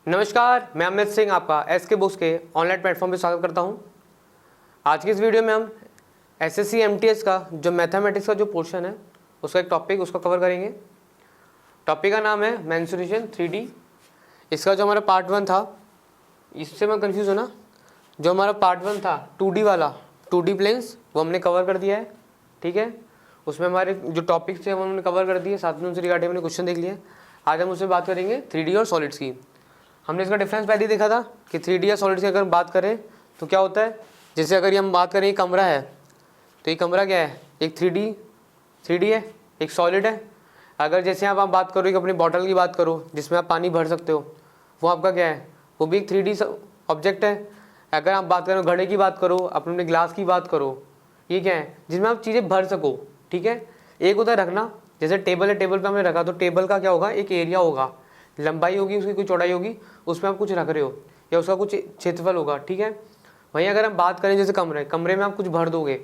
नमस्कार, मैं अमित सिंह आपका एसके बुक्स के ऑनलाइन प्लेटफॉर्म पे स्वागत करता हूं। आज की इस वीडियो में हम एसएससी एमटीएस का जो मैथमेटिक्स का जो पोर्शन है उसका एक टॉपिक उसको कवर करेंगे। टॉपिक का नाम है मेंसुरेशन 3D। इसका जो हमारा पार्ट 1 था, इससे मैं कंफ्यूज हूँ ना, जो हमारा पार्ट 1 था 2D वाला 2D प्लेन्स, वो हमने कवर कर दिया है। ठीक है, उसमें हमारे जो टॉपिक्स थे वो हमने कवर कर दिए, साथ में उनसे रिगार्डिंग हमने क्वेश्चन देख लिए। आज हम उससे बात करेंगे 3D और सॉलिड्स की। हमने इसका डिफरेंस पहले ही देखा था कि 3D या सॉलिड्स की अगर बात करें तो क्या होता है। जैसे अगर ये हम बात करें कमरा है, तो ये कमरा क्या है, एक 3D है, एक सॉलिड है। अगर जैसे आप बात करो कि अपनी बॉटल की बात करो जिसमें आप पानी भर सकते हो, वो आपका क्या है, वो भी एक 3D ऑब्जेक्ट है। अगर आप बात करो घड़े की बात करो, अपने ग्लास की बात करो, ये क्या है जिसमें आप चीज़ें भर सको। ठीक है, एक उधर रखना, जैसे टेबल है, टेबल पे हमने रखा तो टेबल का क्या होगा, एक एरिया होगा, लंबाई होगी उसकी, कोई चौड़ाई होगी, उसमें आप कुछ रख रहे हो या उसका कुछ क्षेत्रफल होगा। ठीक है, वहीं अगर हम बात करें जैसे कमरे में आप कुछ भर दोगे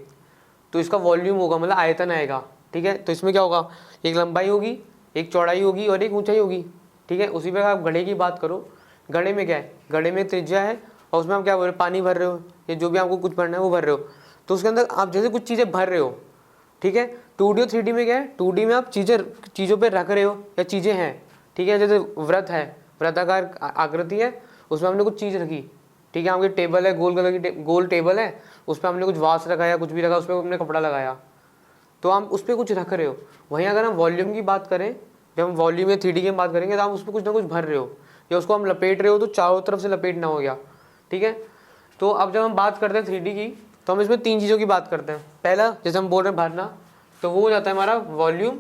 तो इसका वॉल्यूम होगा, मतलब आयतन आएगा। ठीक है, तो इसमें क्या होगा, एक लंबाई होगी, एक चौड़ाई होगी और एक ऊंचाई होगी। ठीक है, उसी पर आप घड़े की बात करो, घड़े में क्या है, घड़े में त्रिज्या है और उसमें आप क्या भर रहे हो, पानी भर रहे हो या जो भी आपको कुछ भरना है वो भर रहे हो। तो उसके अंदर आप जैसे कुछ चीज़ें भर रहे हो। ठीक है, 2D और 3D में क्या है, 2D में आप चीज़ों पर रख रहे हो या चीज़ें हैं। ठीक है, जैसे व्रत है, व्रताकार आकृति है, उसमें हमने कुछ चीज़ रखी। ठीक है, आपकी टेबल है, गोल कलर की गोल टेबल है, उस पर हमने कुछ वास रखाया, कुछ भी रखा, उस पर हमने कपड़ा लगाया, तो आप उस पर कुछ रख रहे हो। वहीं अगर हम वॉल्यूम की बात करें, जब हम वॉल्यूम या 3D की बात करेंगे तो आप उस पर कुछ ना कुछ भर रहे हो या उसको हम लपेट रहे हो, तो चारों तरफ से लपेटना हो गया। ठीक है, तो अब जब हम बात करते हैं 3D की, तो हम इसमें 3 चीज़ों की बात करते हैं। पहला, जैसे हम बोल रहे हैं भरना, तो वो हो जाता है हमारा वॉल्यूम,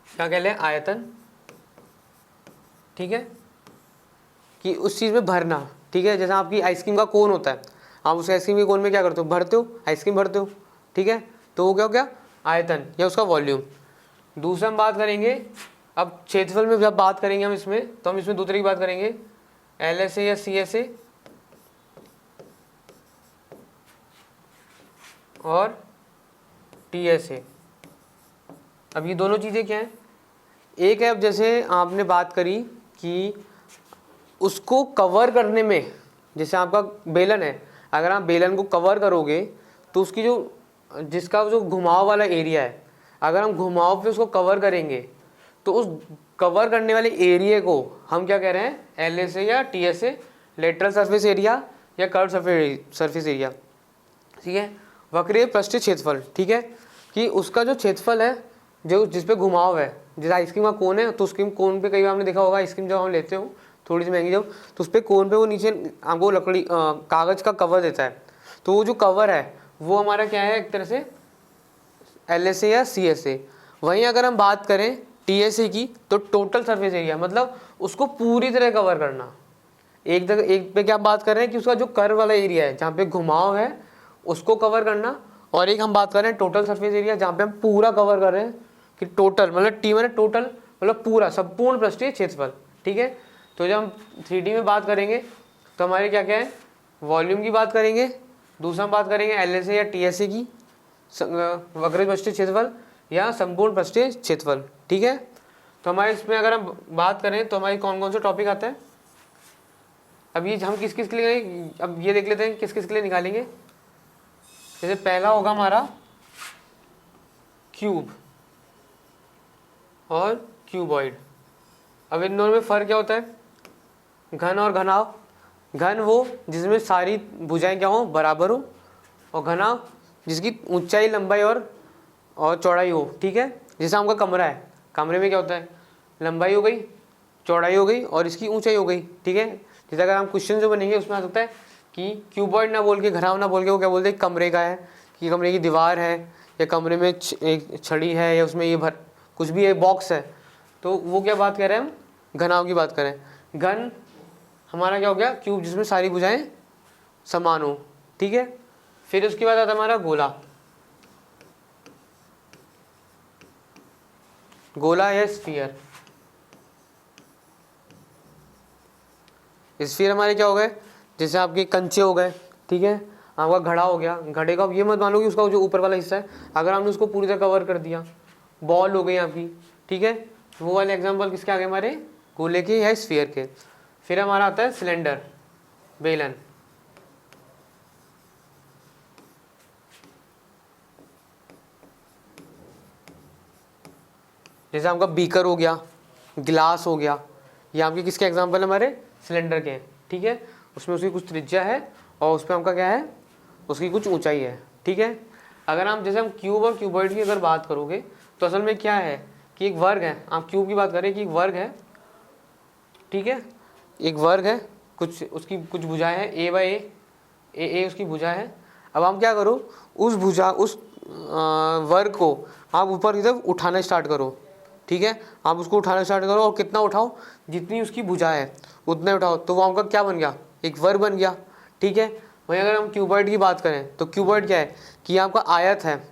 क्या कह लें, आयतन। ठीक है, कि उस चीज़ में भरना। ठीक है, जैसे आपकी आइसक्रीम का कोन होता है, आप उस आइसक्रीम के कोन में क्या करते हो, भरते हो, आइसक्रीम भरते हो। ठीक है, तो वो क्या हो गया, आयतन या उसका वॉल्यूम। दूसरा हम बात करेंगे, अब क्षेत्रफल में जब बात करेंगे हम इसमें, तो हम इसमें दूसरे की बात करेंगे, LSA या CSA और TSA। अब ये दोनों चीज़ें क्या हैं, एक है, अब जैसे आपने बात करी कि उसको कवर करने में, जैसे आपका बेलन है, अगर आप बेलन को कवर करोगे तो उसकी जिसका जो घुमाव वाला एरिया है, अगर हम घुमाव पे उसको कवर करेंगे तो उस कवर करने वाले एरिया को हम क्या कह रहे हैं, LSA या TSA, लेटरल सरफेस एरिया या कर्व सरफेस एरिया। ठीक है, वक्रीय पृष्ठीय क्षेत्रफल। ठीक है, कि उसका जो क्षेत्रफल है, जो जिस पे घुमाव है, जैसे आइसक्रीम का कोन है, तो उसके कोन पे कई बार आपने देखा होगा, आइसक्रीम जब हम लेते हो थोड़ी सी महंगी जब, तो उस पर कोन पे वो नीचे आपको लकड़ी कागज़ का कवर देता है, तो वो जो कवर है वो हमारा क्या है, एक तरह से LSA या CSA। वहीं अगर हम बात करें TSA की, तो टोटल सरफेस एरिया, मतलब उसको पूरी तरह कवर करना। एक पे क्या बात कर रहे हैं कि उसका जो कर्व वाला एरिया है, जहाँ पे घुमाव है, उसको कवर करना। और एक हम बात कर रहे हैं टोटल सरफेस एरिया, जहाँ पे हम पूरा कवर कर रहे हैं, कि टोटल मतलब T मैंने टोटल मतलब पूरा, संपूर्ण पृष्ठीय क्षेत्रफल। ठीक है, तो जब हम 3D में बात करेंगे तो हमारे क्या क्या है, वॉल्यूम की बात करेंगे, दूसरा हम बात करेंगे LSA या TSA की, वक्र पृष्ठीय क्षेत्रफल या संपूर्ण पृष्ठीय क्षेत्रफल। ठीक है, तो हमारे इसमें अगर हम बात करें तो हमारे कौन कौन से टॉपिक आते हैं, अब ये हम किस किस के लिए, अब ये देख लेते हैं किस किस के लिए निकालेंगे। जैसे पहला होगा हमारा क्यूब और क्यूबॉइड। अब इन दोनों में फ़र्क क्या होता है, घन और घनाव। घन वो जिसमें सारी भुजाएं क्या हो, बराबर हो, और घनाव जिसकी ऊंचाई, लंबाई और चौड़ाई हो। ठीक है, जैसे हमका कमरा है, कमरे में क्या होता है, लंबाई हो गई, चौड़ाई हो गई और इसकी ऊंचाई हो गई। ठीक है, जैसे अगर हम क्वेश्चन जो बनेंगे उसमें आ सकता है कि क्यूबॉइड ना बोल के, घनाव ना बोल के, वो क्या बोलते हैं, कमरे का है, कि कमरे की दीवार है या कमरे में एक छड़ी है या उसमें ये कुछ भी एक बॉक्स है, तो वो क्या बात कर रहे हैं हम, घनाव की बात करें। घन हमारा क्या हो गया, क्यूब जिसमें सारी भुजाएं समान हो। ठीक है, फिर उसके बाद आता हमारा गोला। गोला या स्फीयर। स्फीयर हमारे क्या हो गए, जैसे आपके कंचे हो गए। ठीक है, आपका घड़ा हो गया, घड़े का ये मत मानो कि उसका जो ऊपर वाला हिस्सा है, अगर हमने उसको पूरी तरह कवर कर दिया। बॉल हो गई आपकी। ठीक है, वो वाले एग्जाम्पल किसके आगे हमारे, गोले के या स्फीयर के। फिर हमारा आता है सिलेंडर, बेलन। जैसे आपका बीकर हो गया, गिलास हो गया, ये आपके किसके एग्जाम्पल हमारे, सिलेंडर के हैं, ठीक है। उसमें उसकी कुछ त्रिज्या है और उसमें आपका क्या है, उसकी कुछ ऊंचाई है, ठीक है। अगर हम जैसे हम क्यूब और क्यूबॉइड की अगर बात करोगे तो असल में क्या है कि एक वर्ग है, आप क्यूब की बात करें कि एक वर्ग है, ठीक है, एक वर्ग है, कुछ उसकी कुछ भुजाएं हैं, ए बाई ए उसकी भुजा है। अब हम क्या करो, उस भुजा उस वर्ग को आप ऊपर की तरफ उठाना स्टार्ट करो, ठीक है। आप उसको उठाना स्टार्ट करो और कितना उठाओ, जितनी उसकी भुजा है उतना उठाओ, तो वो आपका क्या बन गया, एक वर्ग बन गया, ठीक है। वहीं अगर हम क्यूबॉइड की बात करें तो क्यूबॉइड क्या है कि आपका आयत है,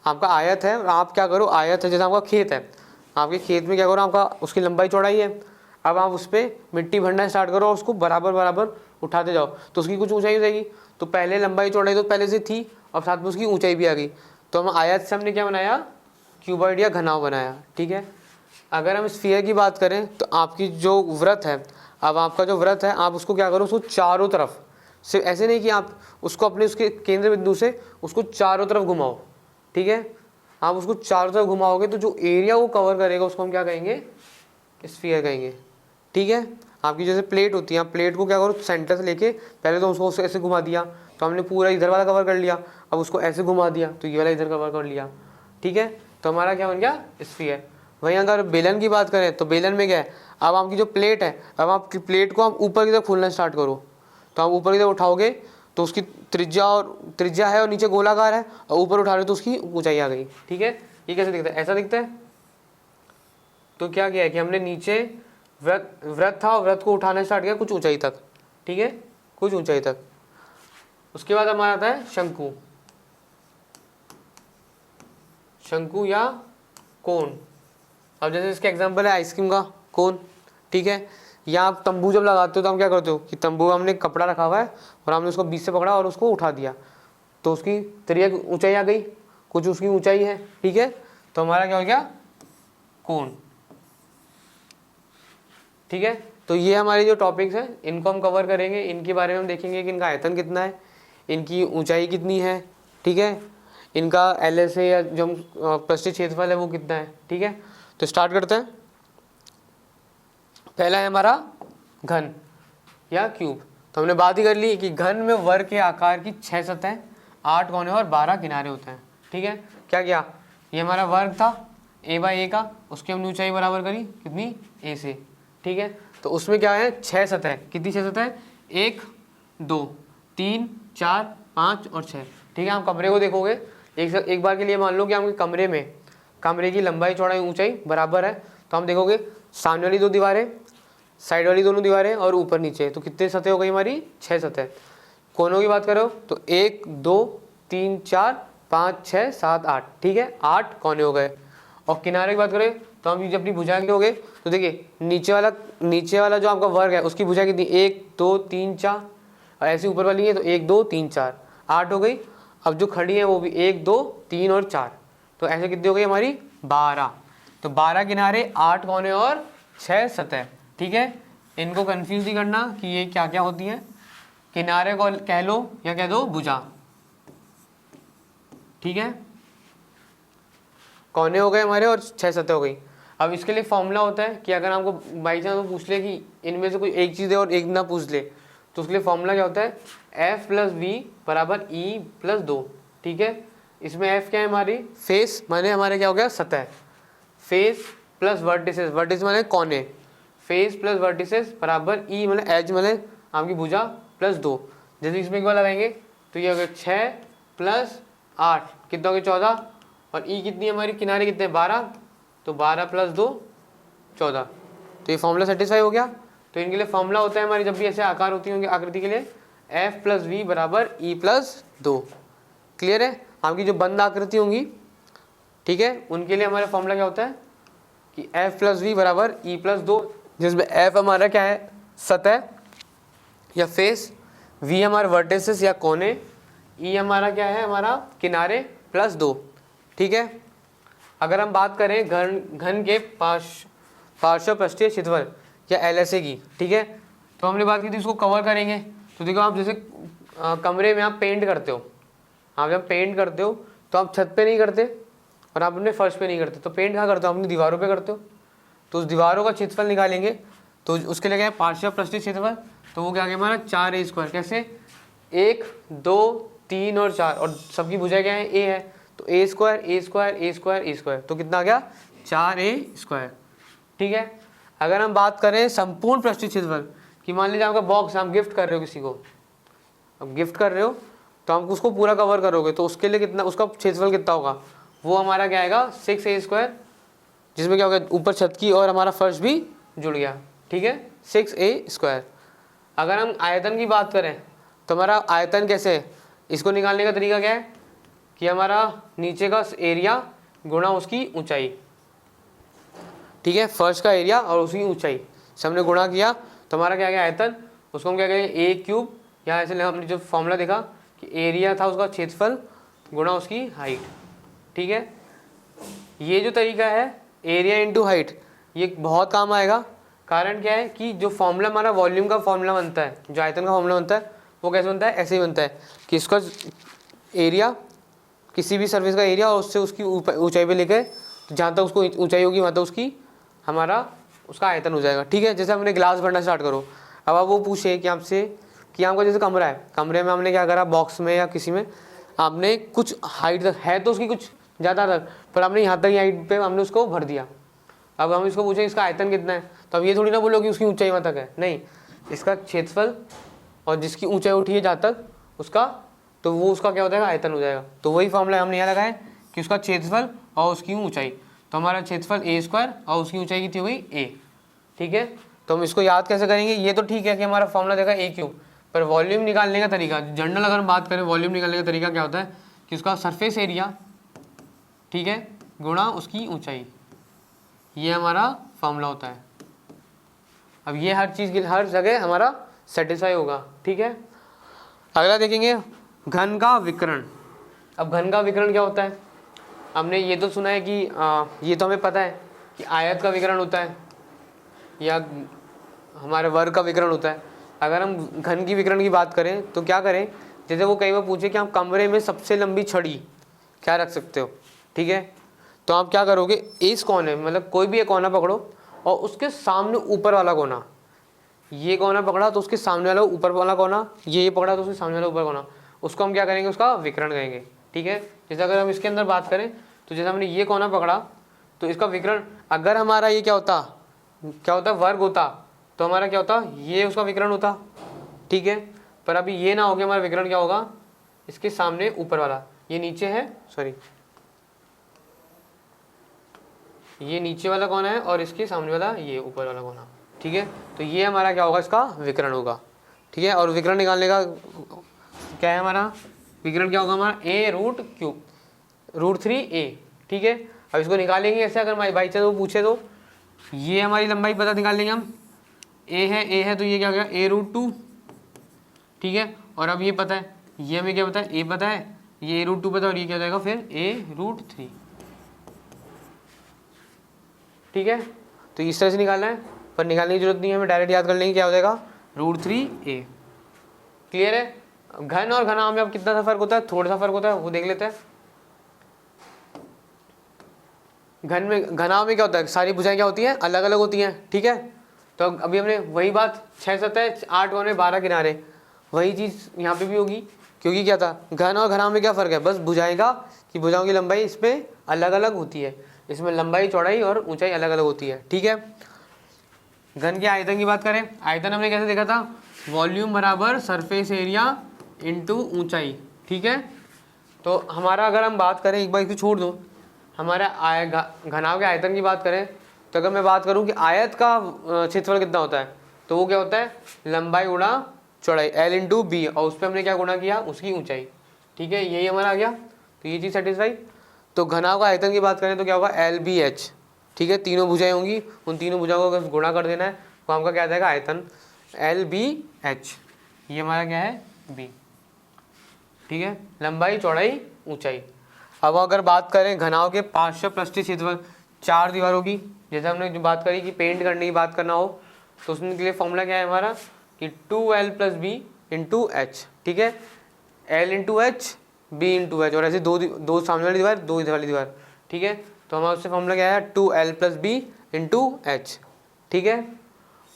आपका आयत है और आप क्या करो, आयत है जैसे आपका खेत है, आपके खेत में क्या करो, आपका उसकी लंबाई चौड़ाई है। अब आप उस पर मिट्टी भरना स्टार्ट करो और उसको बराबर बराबर उठाते जाओ तो उसकी कुछ ऊंचाई हो जाएगी। तो पहले लंबाई चौड़ाई तो पहले से थी और साथ में उसकी ऊंचाई भी आ गई, तो हम आयत से हमने क्या बनाया, क्यूबॉइड या घनाव बनाया, ठीक है। अगर हम स्फीयर की बात करें तो आपकी जो वृत्त है, अब आपका जो वृत्त है आप उसको क्या करो, उसको चारों तरफ, सिर्फ ऐसे नहीं कि आप उसको अपने उसके केंद्र बिंदु से उसको चारों तरफ घुमाओ, ठीक है। आप उसको चारों तरफ घुमाओगे तो जो एरिया वो कवर करेगा उसको हम क्या कहेंगे, स्फीयर कहेंगे, ठीक है। आपकी जैसे प्लेट होती है, आप प्लेट को क्या करो, सेंटर से लेके पहले तो उसको ऐसे घुमा दिया तो हमने पूरा इधर वाला कवर कर लिया, अब उसको ऐसे घुमा दिया तो ये वाला इधर कवर कर लिया, ठीक है। तो हमारा क्या बन गया, स्फीयर। वहीं अगर बेलन की बात करें तो बेलन में क्या है, अब आपकी जो प्लेट है, अब आप प्लेट को आप ऊपर की तरफ खोलना स्टार्ट करो, तो आप ऊपर की तरफ उठाओगे तो उसकी त्रिज्या है और नीचे गोलाकार है, और ऊपर उठा रहे तो उसकी ऊंचाई आ गई, ठीक है। ये कैसे दिखता है, ऐसा दिखता है। तो क्या किया है कि हमने नीचे वृत्त था और वृत्त को उठाना स्टार्ट किया कुछ ऊंचाई तक, ठीक है, कुछ ऊंचाई तक। उसके बाद हमारा आता है शंकु, शंकु या कोन। अब जैसे इसके एग्जांपल है आइसक्रीम का कोन, ठीक है। या आप तंबू जब लगाते हो तो हम क्या करते हो कि तंबू हमने कपड़ा रखा हुआ है और हमने उसको बीच से पकड़ा और उसको उठा दिया तो उसकी त्रिज्या ऊंचाई आ गई, कुछ उसकी ऊंचाई है, ठीक है। तो हमारा क्या हो गया, कोन, ठीक है। तो ये हमारे जो टॉपिक्स हैं इनको हम कवर करेंगे, इनके बारे में हम देखेंगे कि इनका आयतन कितना है, इनकी ऊंचाई कितनी है, ठीक है, इनका LS है या जो पृष्ठीय क्षेत्रफल है वो कितना है, ठीक है। तो स्टार्ट करते हैं। पहला है हमारा घन या क्यूब। तो हमने बात ही कर ली कि घन में वर्ग के आकार की 6 सतहें, 8 कोने और 12 किनारे होते हैं, ठीक है। क्या किया, ये हमारा वर्ग था a बाई ए का, उसकी हमने ऊंचाई बराबर करी कितनी, a से, ठीक है। तो उसमें क्या है, 6 सतह, कितनी 6 सतह, 1 2 3 4 5 और 6, ठीक है। आप कमरे को देखोगे, एक बार के लिए मान लो कि आपके कमरे की लंबाई चौड़ाई ऊंचाई बराबर है, तो हम देखोगे सामने वाली 2 दीवारें, साइड वाली दोनों दीवारें और ऊपर नीचे, तो कितने सतह हो गई हमारी, 6 सतह। कोनों की बात करो तो 1 2 3 4 5 6 7 8, ठीक है, 8 कोने हो गए। और किनारे की बात करें तो हम जब अपनी भुजाएं के हो गए तो देखिए नीचे वाला जो आपका वर्ग है उसकी भुजा कितनी, 1 2 3 4, और ऐसे ऊपर वाली है तो 1 2 3 4 8 हो गई। अब जो खड़ी है वो भी 1 2 3 और 4, तो ऐसे कितनी हो गई हमारी, 12। तो 12 किनारे, 8 कोने और 6 सतह, ठीक है। इनको कंफ्यूज नहीं करना कि ये क्या क्या होती है, किनारे को कह लो या कह दो भुजा, ठीक है। कोने हो गए हमारे और 6 सतह हो गई। अब इसके लिए फॉर्मूला होता है कि अगर आपको बाई चांस पूछ ले कि इनमें से कोई एक चीज़ है और एक ना पूछ ले तो उसके लिए फॉर्मूला क्या होता है, F + V = E + 2, ठीक है। इसमें F क्या है हमारी, फेस माने हमारे क्या हो गया, सतह, फेस प्लस वर्टिसेस, वर्टिस माने कोने, फेस प्लस वर्टिसेस बराबर E माने एज माने आपकी भुजा + 2। जैसे इसमें क्या लगाएंगे तो ये हो गया 6 + 8 कितना हो गया, 14, और E कितनी है हमारी, किनारे कितने हैं, 12, तो 12 + 2 14। तो ये फॉर्मूला सेटिस्फाई हो गया। तो इनके लिए फॉर्मूला होता है हमारी जब भी ऐसे आकार होती होंगे आकृति के लिए, F + V = E + 2। क्लियर है। आपकी जो बंद आकृति होंगी, ठीक है, उनके लिए हमारा फॉर्मूला क्या होता है कि F + V = E + 2, जिसमें F हमारा क्या है, सतह या फेस, V हमारे वर्टिसेस या कोने, E हमारा क्या है, हमारा किनारे + 2, ठीक है। अगर हम बात करें घन के पार्श्व पृष्ठीय क्षेत्रफल या LSA की, ठीक है। तो हमने बात की थी इसको कवर करेंगे। तो देखो आप जैसे कमरे में आप पेंट करते हो, आप जब पेंट करते हो तो आप छत पे नहीं करते और आप अपने फर्श पे नहीं करते, तो पेंट कहाँ करते हो, अपनी दीवारों पे करते हो। तो उस दीवारों का क्षेत्रफल निकालेंगे, तो उसके लिए क्या है, पार्श्व पृष्ठीय क्षेत्रफल। तो वो क्या आ गया हमारा 4a²। कैसे, 1 2 3 और 4, और सबकी भुजा क्या है, a है, तो a², तो कितना आ गया 4a², ठीक है। अगर हम बात करें संपूर्ण पृष्ठीय क्षेत्रफल कि मान लीजिए आपका बॉक्स आप गिफ्ट कर रहे हो किसी को, अब गिफ्ट कर रहे हो तो आप उसको पूरा कवर करोगे, तो उसके लिए कितना, उसका क्षेत्रफल कितना होगा, वो हमारा क्या आएगा 6a², जिसमें क्या होगा ऊपर छत की और हमारा फर्श भी जुड़ गया, ठीक है, 6a²। अगर हम आयतन की बात करें तो हमारा आयतन कैसे है, इसको निकालने का तरीका क्या है कि हमारा नीचे का एरिया गुणा उसकी ऊंचाई, ठीक है, फर्श का एरिया और उसकी ऊंचाई से हमने गुणा किया तो हमारा क्या गया आयतन, उसको हम क्या कहेंगे a³, या ऐसे हमने जो फॉर्मूला देखा कि एरिया था उसका क्षेत्रफल गुणा उसकी हाइट, ठीक है। ये जो तरीका है एरिया इंटू हाइट, ये बहुत काम आएगा। कारण क्या है कि जो फॉर्मूला हमारा वॉल्यूम का फॉर्मूला बनता है, जो आयतन का फॉर्मूला बनता है, वो कैसे बनता है, ऐसे ही बनता है कि इसका एरिया, किसी भी सर्फेस का एरिया और उससे उसकी ऊंचाई पे लेकर जहाँ तक उसको ऊंचाई होगी वहाँ तक उसकी हमारा उसका आयतन हो जाएगा, ठीक है। जैसे हमने ग्लास भरना स्टार्ट करो, अब आप वो पूछे कि आपसे कि आपका जैसे कमरा है, कमरे में हमने क्या करा, बॉक्स में या किसी में आपने कुछ हाइट तक है तो उसकी कुछ ज़्यादा तक, पर आपने यहाँ तक हाइट पे हमने उसको भर दिया। अब हम इसको पूछें इसका आयतन कितना है, तो अब ये थोड़ी ना बोलो कि उसकी ऊंचाई वहाँ तक है, नहीं, इसका क्षेत्रफल और जिसकी ऊंचाई उठी है जहाँ तक उसका, तो वो उसका क्या हो जाएगा, आयतन हो जाएगा। तो वही फॉर्मूला हमने यहाँ लगाए कि उसका क्षेत्रफल और उसकी ऊंचाई, तो हमारा क्षेत्रफल a² और उसकी ऊंचाई कितनी हो गई a, ठीक है। तो हम इसको याद कैसे करेंगे, ये तो ठीक है कि हमारा फॉर्मूला देखा a³, पर वॉल्यूम निकालने का तरीका, जनरल अगर हम बात करें वॉल्यूम निकालने का तरीका क्या होता है कि उसका सरफेस एरिया, ठीक है, गुणा उसकी ऊंचाई, ये हमारा फॉर्मूला होता है। अब ये हर चीज़ हर जगह हमारा सेटिस्फाई होगा, ठीक है। अगला देखेंगे घन का विकर्ण। अब घन का विकर्ण क्या होता है, हमने ये तो सुना है कि ये तो हमें पता है कि आयत का विकर्ण होता है या हमारे वर्ग का विकर्ण होता है। अगर हम घन की विकर्ण की बात करें तो क्या करें, जैसे वो कई बार पूछे कि आप कमरे में सबसे लंबी छड़ी क्या रख सकते हो, ठीक है, तो आप क्या करोगे, इस कोने में मतलब कोई भी एक कोना पकड़ो और उसके सामने ऊपर वाला कोना, ये कोना पकड़ा तो उसके सामने वाला ऊपर वाला कोना, ये पकड़ा तो उसके सामने वाला ऊपर कोना, उसको हम क्या करेंगे, उसका विकर्ण कहेंगे, ठीक है। जैसे अगर हम इसके अंदर बात करें तो जैसे हमने ये कोना पकड़ा तो इसका विकर्ण, अगर हमारा ये क्या होता वर्ग होता तो हमारा क्या होता, ये उसका विकर्ण होता, ठीक है। पर अभी ये ना हो गया, हमारा विकर्ण क्या होगा, इसके सामने ऊपर वाला, ये नीचे है, सॉरी ये नीचे वाला कोना है और इसके सामने वाला ये ऊपर वाला कोना, ठीक है। तो ये हमारा क्या होगा, इसका विकर्ण होगा, ठीक है। और विकर्ण निकालने का क्या है हमारा, विकर्ण क्या होगा हमारा a√3a, ठीक है। अब इसको निकालेंगे ऐसे, अगर बाई चांस वो पूछे तो ये हमारी लंबाई पता निकाल लेंगे हम, a है तो ये क्या हो गया a√2, ठीक है। और अब ये पता है, ये हमें क्या पता है, a पता है, ये a√2 पता है, और ये क्या हो जाएगा फिर a√3, ठीक है। तो इस तरह से निकालना है, पर निकालने की जरूरत नहीं है, हमें डायरेक्ट याद कर लेंगे क्या हो जाएगा √3a, क्लियर है। घन और घनाभ में अब कितना सा फर्क होता है, थोड़ा सा फर्क होता है, वो देख लेते हैं। घनाभ में क्या होता है, सारी भुजाएं क्या होती हैं, अलग अलग होती हैं, ठीक है। तो अभी हमने वही बात 6 सतह 8 कोने 12 किनारे, वही चीज़ यहाँ पे भी होगी, क्योंकि क्या था, घन और घनाभ में क्या फ़र्क है, बस भुजाएं का कि भुजाओं की लंबाई इसमें अलग अलग होती है, इसमें लंबाई चौड़ाई और ऊंचाई अलग अलग होती है, ठीक है। घन के आयतन की बात करें, आयतन हमने कैसे देखा था, वॉल्यूम बराबर सरफेस एरिया इंटू ऊंचाई, ठीक है। तो हमारा अगर हम बात करें, एक बार इसको छोड़ दो, हमारा घनाभ के आयतन की बात करें तो अगर मैं बात करूं कि आयत का क्षेत्रफल कितना होता है, तो वो क्या होता है, लंबाई गुणा चौड़ाई L इंटू बी, और उस पर हमने क्या गुणा किया, उसकी ऊंचाई, ठीक है, यही हमारा आ गया। तो ये चीज़ सेटिस्फाई। तो घनाभ का आयतन की बात करें तो क्या होगा LBH, ठीक है, तीनों भुजाएं होंगी, उन तीनों भुजाओं को अगर गुणा कर देना है तो हमका क्या आ जाएगा आयतन LBH, ये हमारा क्या है B, ठीक है, लंबाई चौड़ाई ऊंचाई। अब अगर बात करें घनाभ के पार्श्व पृष्ठीय क्षेत्रफल, 4 दीवारों की, जैसे हमने जो बात करी कि पेंट करने की बात करना हो तो उसके लिए फॉर्मूला क्या है हमारा कि 2l + b × h, ठीक है, l × h b × h, और ऐसे दो सामने वाली दीवार, दो इधर वाली दीवार, ठीक है। तो हमारा उससे फॉर्मूला क्या है 2l + b × h, ठीक है।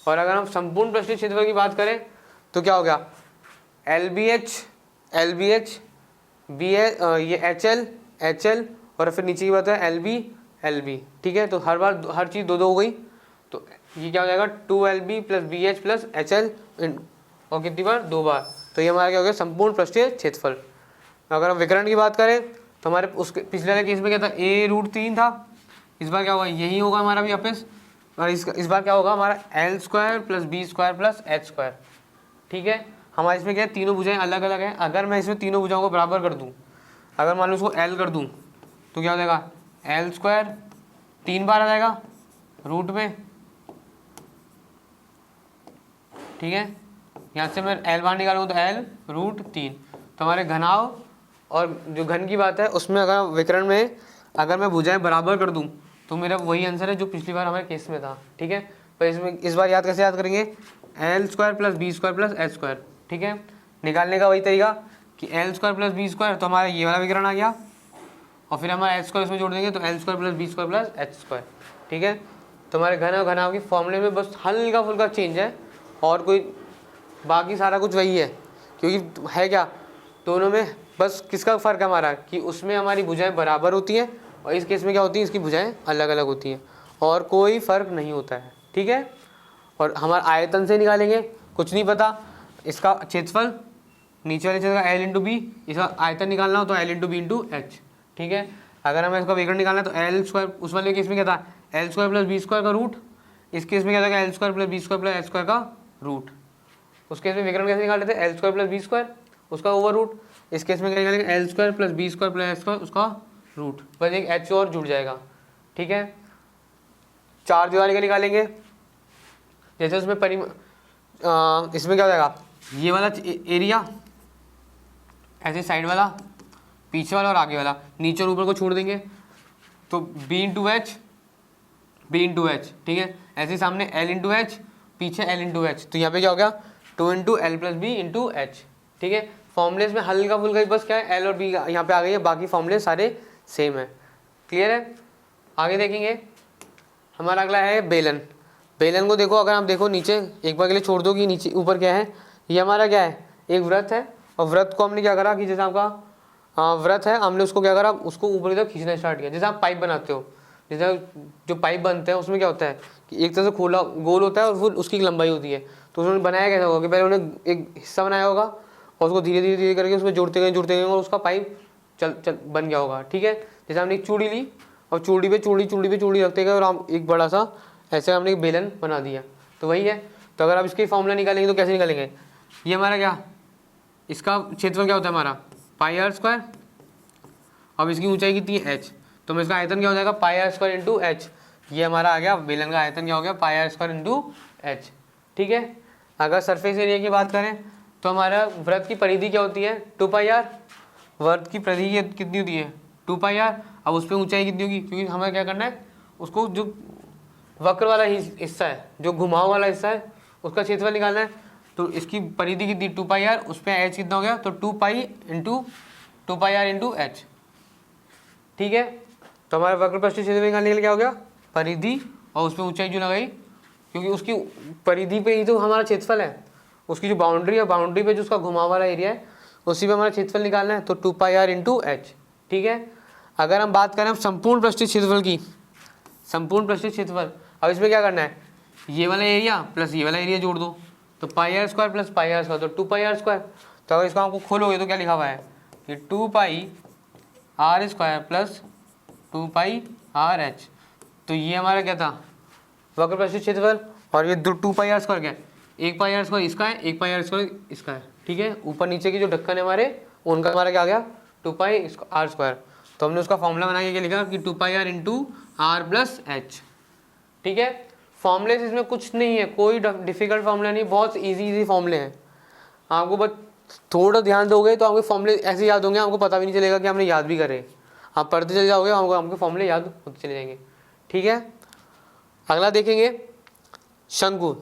और अगर हम संपूर्ण पृष्ठीय क्षेत्रफल की बात करें तो क्या हो गया LBH ये HL और फिर नीचे की बात है LB, ठीक है। तो हर बार हर चीज़ दो हो गई, तो ये क्या हो जाएगा 2LB + BH + HL और कितनी बार, 2 बार। तो ये हमारा क्या हो गया संपूर्ण पृष्ठीय क्षेत्रफल। अगर हम विकर्ण की बात करें तो हमारे उसके पिछले वाले केस में क्या था a√3 था, इस बार क्या होगा यही होगा हमारा भी वापस, और इस बार क्या होगा हमारा L² + B² + H², ठीक है। हमारे इसमें क्या है तीनों भुजाएं अलग अलग हैं। अगर मैं इसमें तीनों भुजाओं को बराबर कर दूं, अगर मान लो उसको L कर दूं तो क्या हो जाएगा L² 3 बार आ जाएगा रूट में, ठीक है। यहाँ से मैं L बाहर निकालूंगा तो L√3। तो हमारे घनाव और जो घन की बात है उसमें अगर विकर्ण में अगर मैं भुजाएं बराबर कर दूं तो मेरा वही आंसर है जो पिछली बार हमारे केस में था, ठीक है। पर इसमें इस बार कैसे याद करेंगे L² + B² + H², ठीक है। निकालने का वही तरीका कि L² + B² तो हमारा ये वाला विकर्ण आ गया, और फिर हमारा H² इसमें जोड़ देंगे तो L² + B² + H², ठीक है। तो हमारे घन और घनाव के फॉर्मूले में बस हल्का फुल्का चेंज है और कोई बाकी सारा कुछ वही है, क्योंकि है क्या दोनों में बस किसका फ़र्क है हमारा कि उसमें हमारी भुजाएं बराबर होती हैं और इस केस में क्या होती है इसकी भुजाएं अलग अलग होती हैं और कोई फ़र्क नहीं होता है, ठीक है। और हमारा आयतन से निकालेंगे, कुछ नहीं पता, इसका क्षेत्रफल नीचे वाले क्षेत्र का L × B, इसका आयतन निकालना हो तो L × B × H, ठीक है। अगर हमें इसका विकर्ण निकालना है तो L², उस वाले केस में क्या था L² + B² का रूट, इस केस में क्या था L² + B² + H² का रूट। उस केस में विकर्ण कैसे निकाल लेते हैं L² + B² उसका ओवर रूट, इस केस में क्या निकालेंगे L² + B² + H² उसका रूट, बस एक H और जुड़ जाएगा, ठीक है। चार दीवारी का निकालेंगे, जैसे उसमें इसमें क्या हो जाएगा ये वाला एरिया ऐसे साइड वाला, पीछे वाला और आगे वाला, नीचे और ऊपर को छोड़ देंगे तो B × H, ठीक है। ऐसे सामने L × H, पीछे L × H, तो यहाँ पे क्या हो गया 2 × L + B × H, ठीक है। फॉर्मूलेस में हल्का फुल्का बस क्या है L और B यहाँ पे आ गई है, बाकी फॉर्मूले सारे सेम है, क्लियर है। आगे देखेंगे हमारा अगला है बेलन। बेलन को देखो, अगर आप देखो नीचे एक बार के लिए छोड़ दो कि नीचे ऊपर क्या है, ये हमारा क्या है एक वृत्त है, और वृत्त को हमने क्या करा कि जैसे आपका वृत्त है हमने उसको क्या करा उसको ऊपर की तरफ खींचना स्टार्ट किया। जैसे आप पाइप बनाते हो, जैसे जो पाइप बनते हैं उसमें क्या होता है कि एक तरह से खोला गोल होता है और फिर उसकी लंबाई होती है, तो उन्होंने बनाया कैसा होगा कि पहले उन्होंने एक हिस्सा बनाया होगा और उसको धीरे धीरे करके उसमें जोड़ते गए और उसका पाइप चल बन गया होगा, ठीक है। जैसे हमने एक चूड़ी ली और चूड़ी पे चूड़ी रखते गए और हम एक बड़ा सा ऐसे हमने एक बेलन बना दिया, तो वही है। तो अगर आप इसकी फॉर्मूला निकालेंगे तो कैसे निकालेंगे, ये हमारा क्या इसका क्षेत्रफल क्या होता है हमारा πr², अब इसकी ऊंचाई कितनी है h, तो इसका आयतन क्या हो जाएगा πr² × h, ये हमारा आ गया बेलन का आयतन क्या हो गया πr² × h, ठीक है। अगर सरफेस एरिया की बात करें तो हमारा वृत्त की परिधि क्या होती है 2πr, वृत्त की परिधि कितनी होती है 2πr। अब उस पर ऊंचाई कितनी होगी, क्योंकि हमें क्या करना है उसको जो वक्र वाला हिस्सा है जो घुमाव वाला हिस्सा है उसका क्षेत्रफल निकालना है, तो इसकी परिधि कितनी 2πr, उस पर h कितना हो गया तो 2πr × h, ठीक है। तो हमारा वक्र पृष्ठीय क्षेत्रफल निकालने के लिए क्या हो गया परिधि और उस पर ऊंचाई जो लगाई, क्योंकि उसकी परिधि पे ही तो हमारा क्षेत्रफल है, उसकी जो बाउंड्री है बाउंड्री पे जो उसका घुमाव वाला एरिया है उसी पे हमारा क्षेत्रफल निकालना है, तो 2πr × h, ठीक है। अगर हम बात करें संपूर्ण पृष्ठीय क्षेत्रफल की, संपूर्ण पृष्ठीय क्षेत्रफल, अब इसमें क्या करना है ये वाला एरिया प्लस ये वाला एरिया जोड़ दो तो πr² + πr², तो 2πr²। तो अगर इसको आपको खोलोगे तो क्या लिखा हुआ है कि 2πr² + 2πrh, तो ये हमारा क्या था वक्र पृष्ठीय क्षेत्रफल, और ये 2πr² क्या है 1πr² इसका है 1πr² इसका है, ठीक है। ऊपर नीचे की जो ढक्कन है हमारे उनका हमारा क्या आ गया 2πr², तो हमने उसका फॉर्मूला बना के क्या लिखा कि 2πr × r + h, ठीक है। फॉर्मूले से इसमें कुछ नहीं है, कोई डिफिकल्ट फॉर्मूला नहीं, बहुत इजी फॉर्मूले हैं। आपको बस थोड़ा ध्यान दोगे तो आपके फॉर्मूले ऐसे याद होंगे, आपको पता भी नहीं चलेगा कि हमने याद भी करे, आप पढ़ते चले जाओगे आपको फॉर्मूले याद होते चले जाएंगे, ठीक है। अगला देखेंगे शंकु।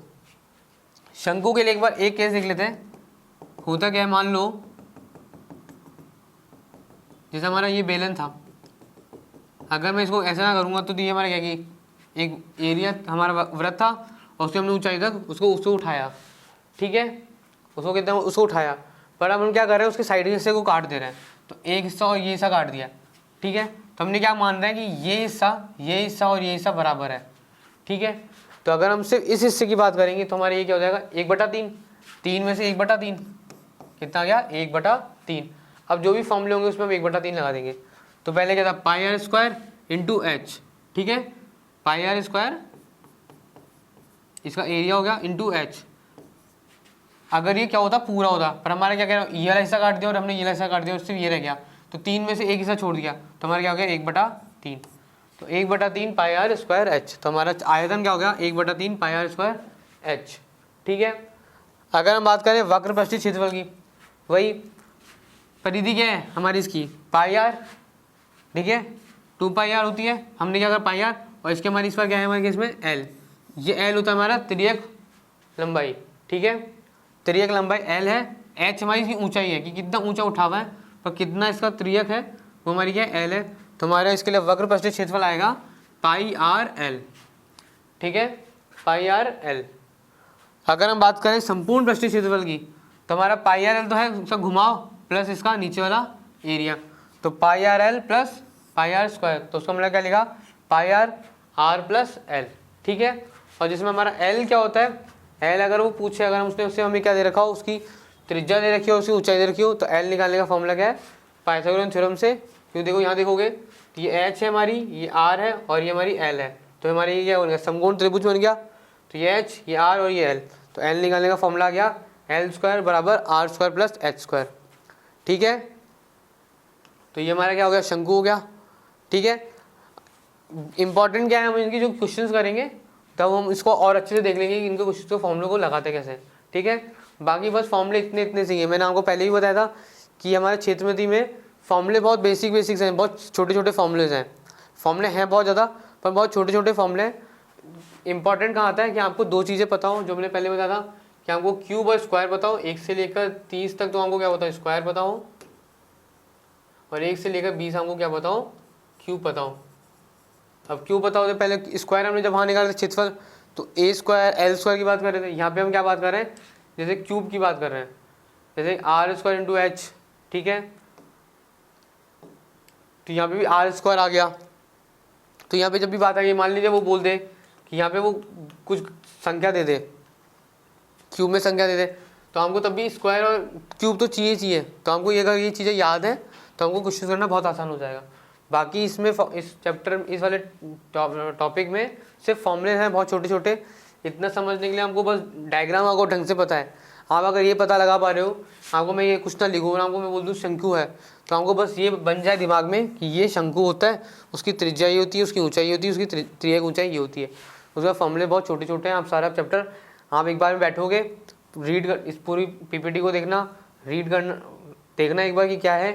शंकु के लिए एक बार एक केस देख लेते हैं। होता क्या है, मान लो जैसे हमारा ये बेलन था, अगर मैं इसको ऐसा ना करूँगा तो ये हमारा क्या कि एक एरिया हमारा वृत्त था और उससे हमने ऊंचाई तक उसको उठाया, ठीक है, उसको कितना उसको उठाया, पर अब हम क्या कर रहे हैं उसके साइड हिस्से को काट दे रहे हैं। तो एक हिस्सा और ये हिस्सा काट दिया, ठीक है। तो हमने क्या मान रहे हैं कि ये हिस्सा और ये हिस्सा बराबर है, ठीक है। तो अगर हम सिर्फ इस हिस्से की बात करेंगे तो हमारा ये क्या हो जाएगा 1/3, 3 में से 1/3 कितना गया 1/3। अब जो भी फॉर्मूले होंगे उसमें हम 1/3 लगा देंगे। तो पहले क्या था पाई आर स्क्वायर इंटू एच, ठीक है, पाई आर स्क्वायर इसका एरिया हो गया इंटू एच। अगर ये क्या होता पूरा होता, पर हमारा क्या कह रहा है ये वाला हिस्सा काट दिया और हमने ये वाला हिस्सा काट दिया और सिर्फ ये रह गया, तो 3 में से एक हिस्सा छोड़ दिया तो हमारा क्या हो गया 1/3। तो 1/3 पाई आर स्क्वायर एच। तो हमारा आयतन क्या हो गया 1/3 पाई आर स्क्वायर एच, ठीक है। अगर हम बात करें वक्र पृष्ठीय क्षेत्रफल की, वही परिधि क्या है हमारी इसकी पाई आर, ठीक है, 2 पाई आर होती है। हमने क्या करा पाई आर और इसके हमारी इस पर क्या है हमारे इसमें एल, ये एल होता है हमारा तिर्यक लंबाई, ठीक है, तिर्यक लंबाई एल है। एच हमारी इसकी ऊंचाई है कि कितना ऊंचा उठा हुआ है, पर कितना इसका तिर्यक है वो हमारी क्या एल है। तो हमारा इसके लिए वक्र पृष्ठीय क्षेत्रफल आएगा पाई आर एल, ठीक है, पाई आर एल। अगर हम बात करें संपूर्ण पृष्ठीय क्षेत्रफल की तो हमारा पाई आर एल तो है उसका घुमाव प्लस इसका नीचे वाला एरिया, तो pi r l plus pi r square. तो उसको हमने क्या लिखा pi r r plus l, ठीक है। और जिसमें हमारा एल क्या होता है, एल अगर वो पूछे, अगर उसने उससे हमें क्या दे रखा हो, उसकी त्रिज्या दे रखी हो, उसकी ऊंचाई दे रखी हो, तो एल निकालने का फॉर्मूला क्या है पाइथागोरस थ्योरम से। क्यों देखो यहाँ देखोगे तो ये एच है हमारी, ये आर है और ये हमारी एल है, तो हमारी ये क्या बन गया समकोण त्रिभुज बन गया। तो ये एच, ये आर और ये एल, तो एल निकालने का फॉर्मूला आ गया एल स्क्वायर बराबर R square plus H square, ठीक है। तो ये हमारा क्या हो गया शंकु हो गया, ठीक है। इंपॉर्टेंट क्या है, हम इनकी जो क्वेश्चंस करेंगे तब हम इसको और अच्छे से देख लेंगे कि इनके क्वेश्चन को फॉर्मूले को लगाते कैसे, ठीक है। बाकी बस फॉर्मूले इतने इतने चाहिए। मैंने आपको पहले भी बताया था कि हमारे क्षेत्रमिति में फॉर्मूले बहुत बेसिक्स हैं, बहुत छोटे छोटे फॉर्मूलेज हैं। फॉर्मूले हैं बहुत ज़्यादा पर बहुत छोटे छोटे फॉर्मूले हैं। इंपॉर्टेंट कहाँ आता है कि आपको 2 चीज़ें पता हो, जो मैंने पहले बताया था कि हमको क्यूब और स्क्वायर पता हो, 1 से लेकर 30 तक तो हमको क्या पता हो स्क्वायर पता हो, और 1 से लेकर 20 हमको क्या पता हो क्यूब पता हो। अब क्यूब पता हो तो पहले स्क्वायर हमने जब वहाँ निकाले थे क्षेत्रफल, तो ए स्क्वायर एल स्क्वायर की बात कर रहे थे। यहाँ पे हम क्या बात कर रहे हैं जैसे क्यूब की बात कर रहे हैं, जैसे आर स्क्वायर इंटू एच, ठीक है। तो यहाँ पे भी आर स्क्वायर आ गया। तो यहाँ पे जब भी बात आ गई, मान लीजिए वो बोल दे कि यहाँ पे वो कुछ संख्या दे दे, क्यूब में संख्या दे दे, तो हमको तब भी स्क्वायर और क्यूब तो चाहिए। तो हमको ये अगर ये चीज़ें याद है तो हमको क्वेश्चन करना बहुत आसान हो जाएगा। बाकी इसमें इस चैप्टर इस वाले टॉपिक में सिर्फ फॉर्मूले हैं बहुत छोटे छोटे। इतना समझने के लिए हमको बस डायग्राम आपको ढंग से पता है। आप अगर ये पता लगा पा रहे हो, आपको मैं ये कुछ ना लिखूँ और आपको मैं बोल दूँ शंकु है, तो हमको बस ये बन जाए दिमाग में कि ये शंकु होता है, उसकी त्रिज्या ये होती है, उसकी ऊंचाई होती है, उसकी त्रियक ऊंचाई ये होती है। उसका फॉर्मूले बहुत छोटे छोटे हैं। आप सारा चैप्टर आप एक बार में बैठोगे, रीड कर, इस पूरी पीपीटी को देखना, रीड करना, देखना एक बार कि क्या है,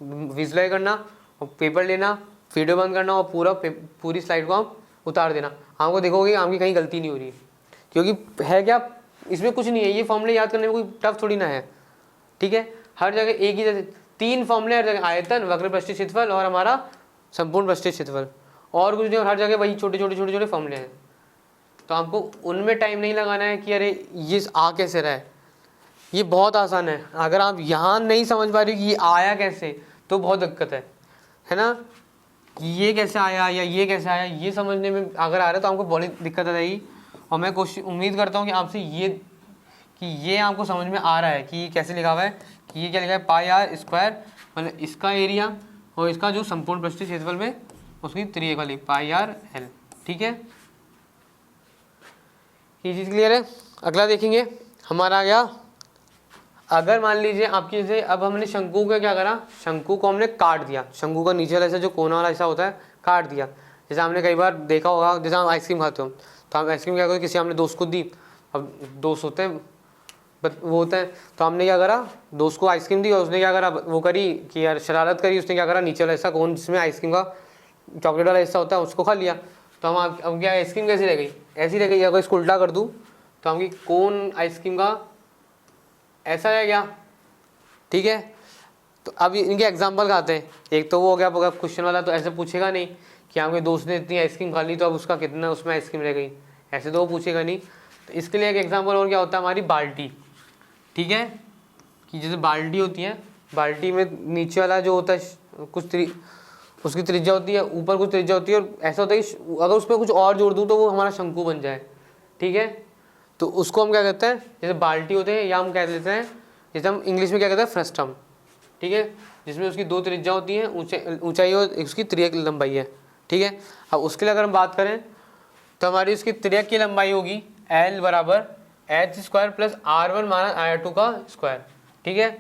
विजुअलाइज करना और पेपर लेना, वीडियो बंद करना और पूरी स्लाइड को आप उतार देना। आपको देखोगे आपकी कहीं गलती नहीं हो रही, क्योंकि है क्या इसमें कुछ नहीं है। ये फॉर्मूले याद करने में कोई टफ थोड़ी ना है, ठीक है। हर जगह एक ही जैसे 3 फॉर्मूले हर जगह, आयतन, वक्र पृष्ठीय क्षेत्रफल और हमारा संपूर्ण पृष्ठीय क्षेत्रफल, और कुछ नहीं। और हर जगह वही छोटे छोटे फॉर्मूले हैं। तो आपको उनमें टाइम नहीं लगाना है कि अरे ये आ कैसे रहा है, ये बहुत आसान है। अगर आप यहाँ नहीं समझ पा रहे हो कि ये आया कैसे, तो बहुत दिक्कत है ना। ये कैसे आया या ये कैसे आया, ये समझने में अगर आ रहा है तो आपको बहुत दिक्कत आ जाएगी। और मैं कोशिश उम्मीद करता हूँ कि आपसे ये आपको समझ में आ रहा है कि ये कैसे लिखा हुआ है, कि ये क्या लिखा है पाई आर स्क्वायर, मतलब इसका एरिया और इसका जो संपूर्ण पृष्ठीय क्षेत्रफल में उसकी त्रिज्या वाली पाई आर एल, ठीक है। ये चीज़ क्लियर है। अगला देखेंगे हमारा आ गया, अगर मान लीजिए आपकी जैसे अब हमने शंकु का क्या करा, शंकु को हमने काट दिया, शंकु का नीचे वाला ऐसा जो कोना वाला ऐसा होता है काट दिया। जैसे हमने कई बार देखा होगा, जैसे हम आइसक्रीम खाते हो तो हम आइसक्रीम क्या करते, किसी हमने दोस्त को दी, अब दोस्त होते हैं वो होते हैं, तो हमने क्या करा दोस्त को आइसक्रीम दी और उसने क्या करा वो करी कि यार शरारत करी, उसने क्या करा नीचे वाला हिस्सा कोन जिसमें आइसक्रीम का चॉकलेट वाला हिस्सा होता है उसको खा लिया। तो हम क्या आइसक्रीम कैसी रह गई, ऐसी रह गई। अगर इसको उल्टा कर दूँ तो हमकी कोन आइसक्रीम का ऐसा है क्या, ठीक है। तो अब इनके एग्जाम्पल आते हैं। एक तो वो हो गया क्वेश्चन वाला, तो ऐसे पूछेगा नहीं कि आपके दोस्त ने इतनी आइसक्रीम खा ली तो अब उसका कितना उसमें आइसक्रीम रह गई, ऐसे तो वो पूछेगा नहीं। तो इसके लिए एक एग्जाम्पल और क्या होता है, हमारी बाल्टी, ठीक है। कि जैसे बाल्टी होती है, बाल्टी में नीचे वाला जो होता है उसकी त्रिज्या होती है, ऊपर कुछ त्रिज्या होती है, और ऐसा होता है कि अगर उसमें कुछ और जोड़ दूँ तो वो हमारा शंकु बन जाए, ठीक है। तो उसको हम क्या कहते हैं, जैसे बाल्टी होते हैं, या हम कह देते हैं, जैसे हम इंग्लिश में क्या कहते हैं, फ्रस्टम, ठीक है, जिसमें उसकी दो त्रिज्या होती हैं, ऊंचाई और उसकी त्रिज्या की लंबाई है, ठीक है। अब उसके लिए अगर हम बात करें तो हमारी उसकी त्रिज्या की लंबाई होगी L बराबर h square plus R1 minus R2 का स्क्वायर, ठीक है।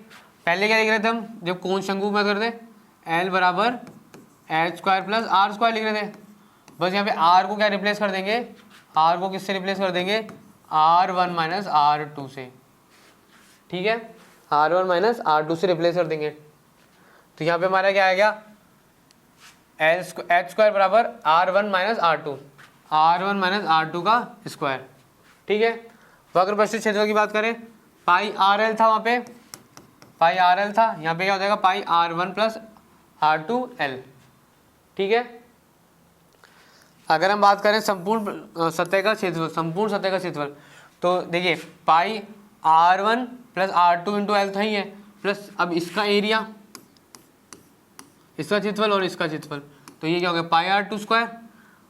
पहले क्या लिख रहे थे हम, जब कोण शंकु में करते L बराबर h square plus R square लिख रहे थे। बस यहाँ पे R को क्या रिप्लेस कर देंगे, R को किससे रिप्लेस कर देंगे, R1 माइनस R2 से, ठीक है। R1 माइनस R2 से रिप्लेस कर देंगे। तो यहाँ पे हमारा क्या आएगा, एच स्क्वायर बराबर R1 minus R2, R1 minus R2 का स्क्वायर, ठीक है। वक्रपृष्ठीय क्षेत्रफल की बात करें, पाई RL था, वहाँ पे पाई RL था, यहाँ पे क्या हो जाएगा, पाई R1 प्लस R2L, ठीक है। अगर हम बात करें संपूर्ण सतह का क्षेत्रफल, संपूर्ण सतह का क्षेत्रफल, तो देखिए पाई R1 plus R2 into L था ही है, प्लस अब इसका एरिया, इसका क्षेत्रफल और इसका क्षेत्रफल, तो ये क्या हो गया, पाई R2 square,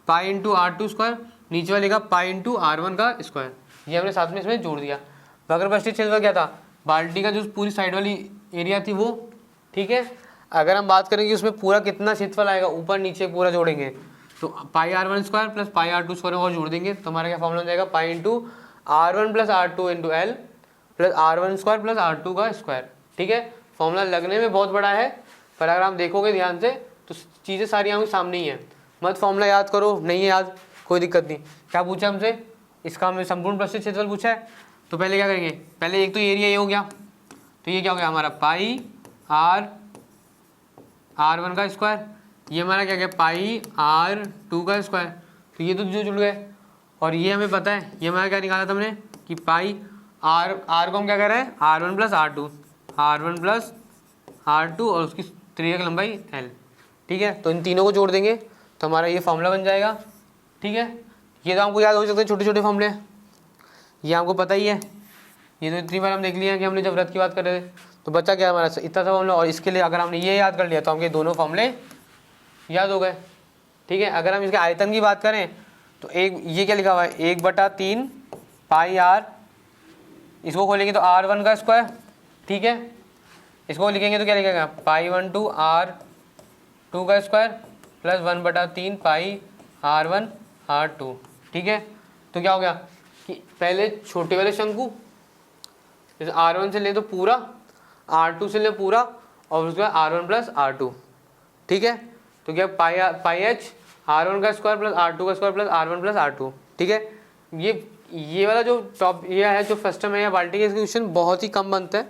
pi into R2 square, नीचे वाले का पाई इंटू R1 का स्क्वायर, ये हमने साथ में इसमें जोड़ दिया। वक्रपृष्ठीय क्षेत्रफल क्या था, बाल्टी का जो पूरी साइड वाली एरिया थी वो, ठीक है। अगर हम बात करेंगे उसमें पूरा कितना क्षेत्रफल आएगा, ऊपर नीचे पूरा जोड़ेंगे, तो पाई R1 स्क्वायर प्लस पाई R2 स्क्वायर और जोड़ देंगे, तो हमारा क्या फॉर्मूला हो जाएगा, pi into R1 plus R2 into L plus R1 square plus R2 का स्क्वायर, ठीक है। फॉर्मूला लगने में बहुत बड़ा है, पर अगर आप देखोगे ध्यान से तो चीज़ें सारी आपके सामने ही है। मत फॉर्मूला याद करो, नहीं है याद, कोई दिक्कत नहीं। क्या पूछा हमसे, इसका हमने संपूर्ण पृष्ठीय क्षेत्रफल पूछा है, तो पहले क्या करेंगे, पहले एक तो एरिया ये हो गया, तो ये क्या हो गया हमारा पाई R1 का स्क्वायर, ये हमारा क्या गया पाई R2 का स्क्वायर, तो ये तो जो जुड़ गए। और ये हमें पता है, ये हमारा क्या निकाला था हमने कि पाई R को हम क्या कर रहे हैं, R1 प्लस R2 और उसकी त्रिज्या की लंबाई L, ठीक है। तो इन तीनों को जोड़ देंगे तो हमारा ये फॉर्मूला बन जाएगा, ठीक है। ये तो हमको याद हो सकते हैं, छोटे छोटे फॉर्मूले, ये हमको पता ही है, ये तो इतनी बार हम देख लिए हैं कि हमने जब व्रत की बात कर रहे थे। तो बच्चा क्या हमारा इतना सा फॉर्मूला, और इसके लिए अगर हमने ये याद कर लिया तो हमके दोनों फॉर्मूले याद हो गए, ठीक है। अगर हम इसके आयतन की बात करें तो एक ये क्या लिखा हुआ है, 1/3 पाई R, इसको खोलेंगे तो R1 का स्क्वायर, ठीक है। इसको लिखेंगे तो क्या लिखेगा, पाई 1 टू R2 का स्क्वायर प्लस 1/3 पाई R1 R2, ठीक है। तो क्या हो गया कि पहले छोटे वाले शंकु, जैसे R1 से ले तो पूरा, R2 से ले पूरा, और उसके बाद R1 प्लस R2, ठीक है। तो क्या पाई H R1 का स्क्वायर प्लस R2 का square plus R1 plus R2, ठीक है। ये वाला जो टॉप ये है, जो फर्स्ट में या बाल्टी के, इसके क्वेश्चन बहुत ही कम बनते हैं,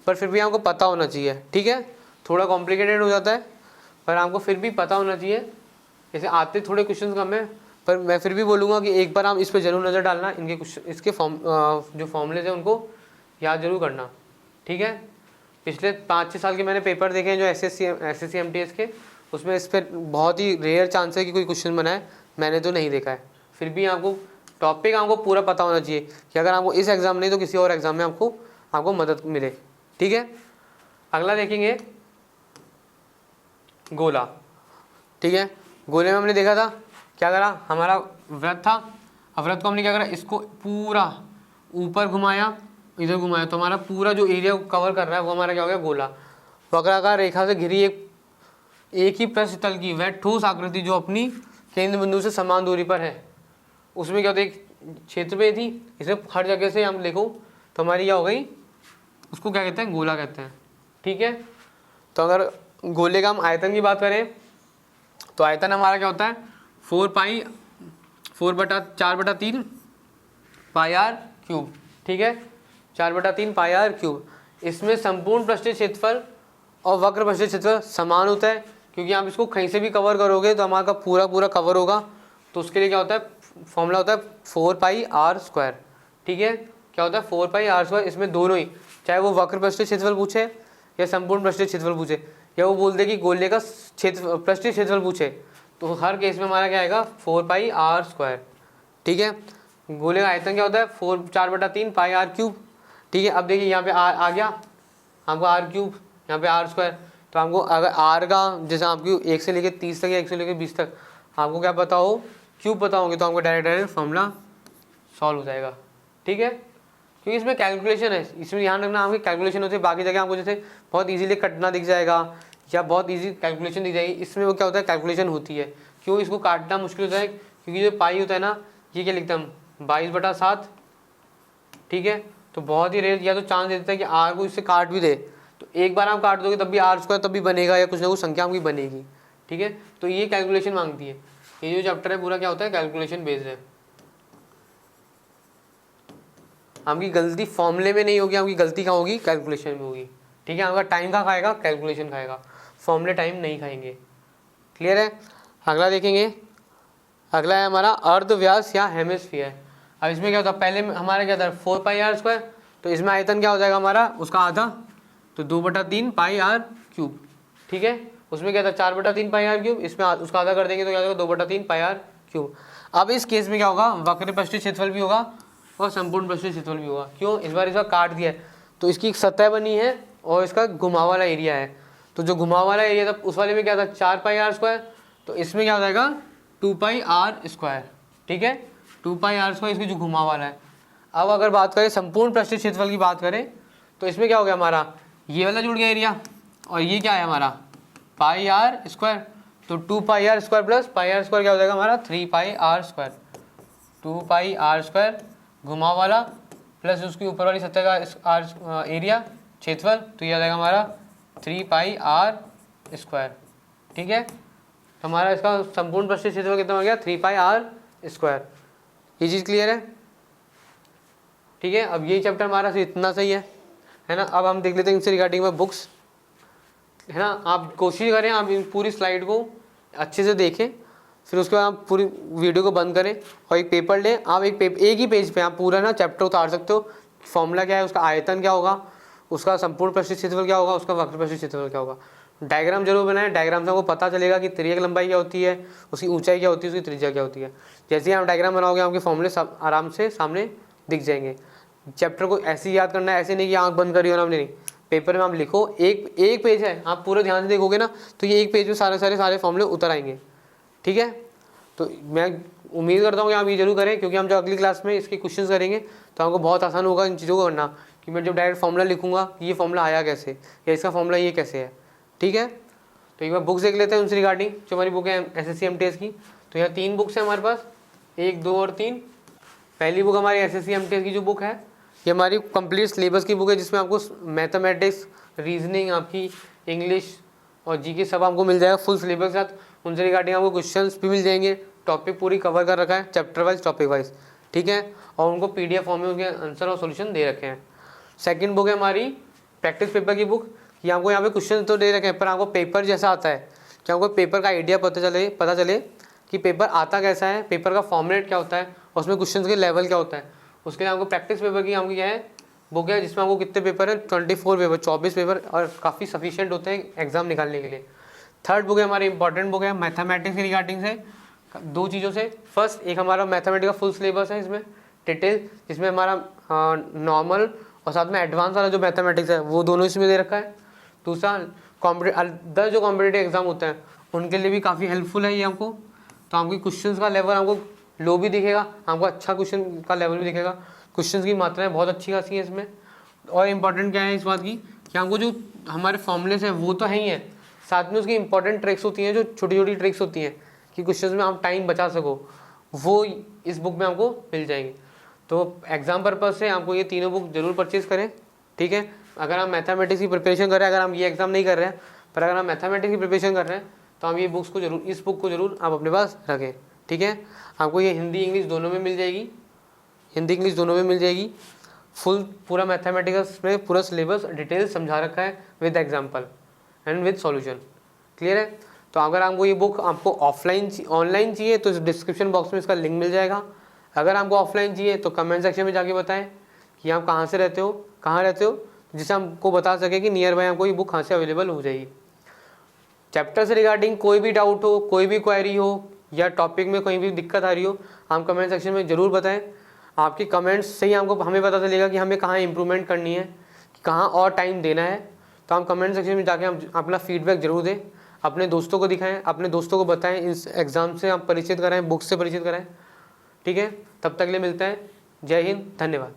पर फिर भी हमको पता होना चाहिए, ठीक है। थोड़ा कॉम्प्लिकेटेड हो जाता है, पर हमको फिर भी पता होना चाहिए। जैसे आते थोड़े क्वेश्चन कम है, पर मैं फिर भी बोलूँगा कि एक बार आप इस पर ज़रूर नज़र डालना, इनके क्वेश्चन, इसके जो फॉर्मूलेज हैं उनको याद जरूर करना, ठीक है। पिछले 5-6 साल के मैंने पेपर देखे हैं जो SSC MTS के, उसमें इस पर बहुत ही रेयर चांस है कि कोई क्वेश्चन बना है, मैंने तो नहीं देखा है। फिर भी आपको टॉपिक आपको पूरा पता होना चाहिए कि अगर आपको इस एग्ज़ाम नहीं तो किसी और एग्ज़ाम में आपको मदद मिले, ठीक है। अगला देखेंगे गोला, ठीक है। गोले में हमने देखा था क्या करा, हमारा वृत्त था, अब वृत्त को हमने क्या करा, इसको पूरा ऊपर घुमाया, इधर घुमाया, तो हमारा पूरा जो एरिया कवर कर रहा है वो हमारा क्या हो गया, गोला। वक्राकार रेखा से घिरी एक ही पृष्ठ तल की वह ठोस आकृति जो अपनी केंद्र बिंदु से समान दूरी पर है, उसमें क्या होता है, एक क्षेत्र पे थी, इसे हर जगह से हम देखो तो हमारी क्या हो गई, उसको क्या कहते हैं, गोला कहते हैं, ठीक है। तो अगर गोले का हम आयतन की बात करें तो आयतन हमारा क्या होता है, 4/3 पाई R क्यूब, ठीक है, 4/3 पाई R क्यूब। इसमें संपूर्ण पृष्ठीय क्षेत्रफल और वक्र पृष्ठीय क्षेत्रफल समान होता है, क्योंकि आप इसको कहीं से भी कवर करोगे तो हमारा पूरा कवर होगा, तो उसके लिए क्या होता है, फॉर्मूला होता है 4 पाई आर स्क्वायर। ठीक है, क्या होता है 4 पाई आर स्क्वायर। इसमें दोनों ही, चाहे वो वक्र पृष्ठीय क्षेत्रफल पूछे या संपूर्ण पृष्ठीय क्षेत्रफल पूछे, या वो बोल दे कि गोले का क्षेत्र पृष्ठीय क्षेत्रफल पूछे, तो हर केस में हमारा क्या आएगा 4 पाई आर स्क्वायर। ठीक है, गोले का आयतन क्या होता है 4/3 पाई आर क्यूब। ठीक है, अब देखिए यहाँ पे आर आ गया हमको आर क्यूब, यहाँ पे आर स्क्वायर। तो हमको अगर आर का जैसे आपको 1 से लेकर 30 तक या 1 से लेकर 20 तक आपको क्या पता हो, क्यूब पता होंगे, तो हमको डायरेक्ट फॉर्मूला सॉल्व हो जाएगा। ठीक है, क्योंकि इसमें कैलकुलेशन है, इसमें ध्यान रखना आपकी कैलकुलेशन होती है। बाकी जगह आपको जैसे बहुत इजीली कटना दिख जाएगा या बहुत इजी कैलकुलेशन दिख जाएगी, इसमें वो क्या होता है कैलकुलेशन होती है। क्यों इसको काटना मुश्किल होता है, क्योंकि जो पाई होता है ना, ये क्या लिखता है 22/7। ठीक है, तो बहुत ही रेयर या तो चांस देता है कि आर को इससे काट भी दे, तो एक बार आप काट दोगे तब भी आर स्क्वायर तब भी बनेगा या कुछ ना कुछ संख्या आपकी बनेगी। ठीक है, तो ये कैलकुलेशन मांगती है। ये जो चैप्टर है पूरा क्या होता है कैलकुलेशन बेस्ड है। आपकी गलती फॉर्मूले में नहीं होगी, आपकी गलती कहाँ होगी कैलकुलेशन में होगी। ठीक है, आपका टाइम कहाँ खाएगा कैलकुलेशन खाएगा, फॉर्मूले टाइम नहीं खाएंगे। क्लियर है, अगला देखेंगे। अगला है हमारा अर्धव्यास या हेमिस्फीयर। अब इसमें क्या होता है, पहले हमारा क्या था 4 पाई आर स्क्वायर, तो इसमें आयतन क्या हो जाएगा हमारा उसका आधा, तो 2/3 पाई आर क्यूब। ठीक है, उसमें क्या था 4/3 पाई आर क्यूब, इसमें उसका आधा कर देंगे तो क्या हो जाएगा 2/3 पाई आर क्यूब। अब इस केस में क्या होगा, वक्र पृष्ठीय क्षेत्रफल भी होगा और संपूर्ण पृष्ठीय क्षेत्रफल भी होगा। क्यों, इस बार इसका काट दिया है, तो इसकी एक सतह बनी है और इसका घुमाव वाला एरिया है। तो जो घुमाव वाला एरिया था उस वाले में क्या था 4 पाई आर स्क्वायर, तो इसमें क्या हो जाएगा 2 पाई आर स्क्वायर। ठीक है, 2 पाई आर स्क्वायर इसकी जो घुमाव वाला है। अब अगर बात करें संपूर्ण पृष्ठीय क्षेत्रफल की बात करें, तो इसमें क्या हो गया हमारा ये वाला जुड़ गया एरिया, और ये क्या है हमारा पाई आर स्क्वायर। तो 2 pi r square plus pi r square क्या हो जाएगा हमारा 3 pi r square. 2 pi r square घुमाव वाला प्लस उसकी ऊपर वाली सतह का आर एरिया क्षेत्रफल, तो ये आ जाएगा हमारा 3 पाई आर स्क्वायर। ठीक है, तो हमारा इसका संपूर्ण पृष्ठीय क्षेत्रफल कितना हो गया 3 पाई आर स्क्वायर। ये चीज़ क्लियर है। ठीक है, अब ये चैप्टर हमारा इतना सही है ना। अब हम देख लेते हैं इनसे रिगार्डिंग में बुक्स, है ना। आप कोशिश करें आप इन पूरी स्लाइड को अच्छे से देखें, फिर उसके बाद आप पूरी वीडियो को बंद करें और एक पेपर लें। आप एक ही पेज पे आप पूरा ना चैप्टर उतार सकते हो। फॉर्मूला क्या है, उसका आयतन क्या होगा, उसका संपूर्ण पृष्ठीय क्षेत्रफल क्या होगा, उसका वक्र पृष्ठीय क्षेत्रफल क्या होगा। डायग्राम जरूर बनाएं, डायग्राम से आपको पता चलेगा कि त्रिज्या की लंबाई क्या होती है, उसकी ऊंचाई क्या होती है, उसकी त्रिज्या क्या होती है। जैसे ही आप डायग्राम बनाओगे आपके फॉर्मूले आराम से सामने दिख जाएंगे। चैप्टर को ऐसे ही याद करना है, ऐसे नहीं कि आंख बंद करी हो ना आपने, नहीं। पेपर में आप लिखो, एक पेज है, आप पूरे ध्यान से देखोगे ना तो ये एक पेज में सारे फॉर्मूले उतर आएंगे। ठीक है, तो मैं उम्मीद करता हूँ कि आप ये जरूर करें, क्योंकि हम जब अगली क्लास में इसके क्वेश्चंस करेंगे तो हमको बहुत आसान होगा इन चीज़ों को करना, कि मैं जब डायरेक्ट फॉर्मूला लिखूंगा कि ये फॉर्मूला आया कैसे या इसका फॉर्मूला ये कैसे है। ठीक है, तो एक बार बुक्स देख लेते हैं उनसे रिगार्डिंग, जो हमारी बुक है SSC MTS की। तो यहाँ 3 बुक्स हैं हमारे पास, 1, 2 और 3। पहली बुक हमारी SSC MTS की जो बुक है, ये हमारी कंप्लीट सिलेबस की बुक है, जिसमें आपको मैथमेटिक्स, रीजनिंग, आपकी इंग्लिश और जीके सब आपको मिल जाएगा फुल सिलेबस के साथ। उनसे रिगार्डिंग आपको क्वेश्चंस भी मिल जाएंगे, टॉपिक पूरी कवर कर रखा है चैप्टर वाइज, टॉपिक वाइज। ठीक है, और उनको PDF फॉर्म में उनके आंसर और सोल्यूशन दे रखे हैं। सेकंड बुक है हमारी प्रैक्टिस पेपर की बुक। ये आपको यहाँ पे क्वेश्चन तो दे रखे हैं, पर आपको पेपर जैसा आता है कि आपको पेपर का आइडिया पता चले कि पेपर आता कैसा है, पेपर का फॉर्मेट क्या होता है और उसमें क्वेश्चन के लेवल क्या होता है। उसके लिए आपको प्रैक्टिस पेपर की आपकी क्या है बुक है, जिसमें आपको कितने पेपर है 24 पेपर, 24 पेपर, और काफ़ी सफिशिएंट होते हैं एग्जाम निकालने के लिए। थर्ड बुक है हमारी इंपॉर्टेंट बुक है मैथमेटिक्स की रिगार्डिंग से, 2 चीज़ों से। फर्स्ट एक हमारा मैथमेटिक्स का फुल सिलेबस है इसमें डिटेल, जिसमें हमारा नॉर्मल और साथ में एडवांस वाला जो मैथमेटिक्स है वो दोनों इसमें दे रखा है। दूसरा अदर जो कॉम्पिटेटिव एग्जाम होते हैं उनके लिए भी काफ़ी हेल्पफुल है ये हमको। तो आपकी क्वेश्चंस का लेवल हमको लो भी दिखेगा, हमको अच्छा क्वेश्चन का लेवल भी दिखेगा, क्वेश्चंस की मात्राएं बहुत अच्छी खासी है इसमें। और इम्पॉर्टेंट क्या है इस बात की कि हमको जो हमारे फॉर्मूलेस हैं वो तो है ही है, साथ में उसकी इंपॉर्टेंट ट्रिक्स होती हैं, जो छोटी छोटी ट्रिक्स होती हैं कि क्वेश्चंस में आप टाइम बचा सको, वो इस बुक में आपको मिल जाएंगे। तो एग्जाम पर्पज से आपको ये तीनों बुक जरूर परचेज करें। ठीक है, अगर आप मैथमेटिक्स की प्रिपरेशन कर रहे हैं, अगर हम ये एग्जाम नहीं कर रहे हैं पर अगर आप मैथमेटिक्स की प्रिपरेशन कर रहे हैं तो हम ये बुक्स को जरूर, इस बुक को जरूर आप अपने पास रखें। ठीक है, आपको ये हिंदी इंग्लिश दोनों में मिल जाएगी, हिंदी इंग्लिश दोनों में मिल जाएगी। फुल पूरा मैथमेटिक्स में पूरा सिलेबस डिटेल समझा रखा है with example and with solution. Clear है। तो अगर आपको ये बुक आपको ऑनलाइन चाहिए तो डिस्क्रिप्शन बॉक्स में इसका लिंक मिल जाएगा। अगर आपको ऑफलाइन चाहिए तो कमेंट सेक्शन में जाके बताएं कि आप कहाँ से रहते हो, कहाँ रहते हो, जिससे हमको बता सके कि नियर बाय आपको ये बुक कहाँ से अवेलेबल हो जाएगी। चैप्टर से रिगार्डिंग कोई भी डाउट हो, कोई भी क्वेरी हो या टॉपिक में कोई भी दिक्कत आ रही हो, हम कमेंट सेक्शन में ज़रूर बताएं। आपकी कमेंट्स से ही हमको हमें पता चलेगा कि हमें कहाँ इंप्रूवमेंट करनी है, कहाँ और टाइम देना है। तो हम कमेंट सेक्शन में जाके हम अपना फीडबैक ज़रूर दें, अपने दोस्तों को दिखाएं, अपने दोस्तों को बताएं, इस एग्ज़ाम से आप परिचित कराएं, बुक से परिचित कराएं। ठीक है, तब तक के लिए मिलते हैं। जय हिंद, धन्यवाद।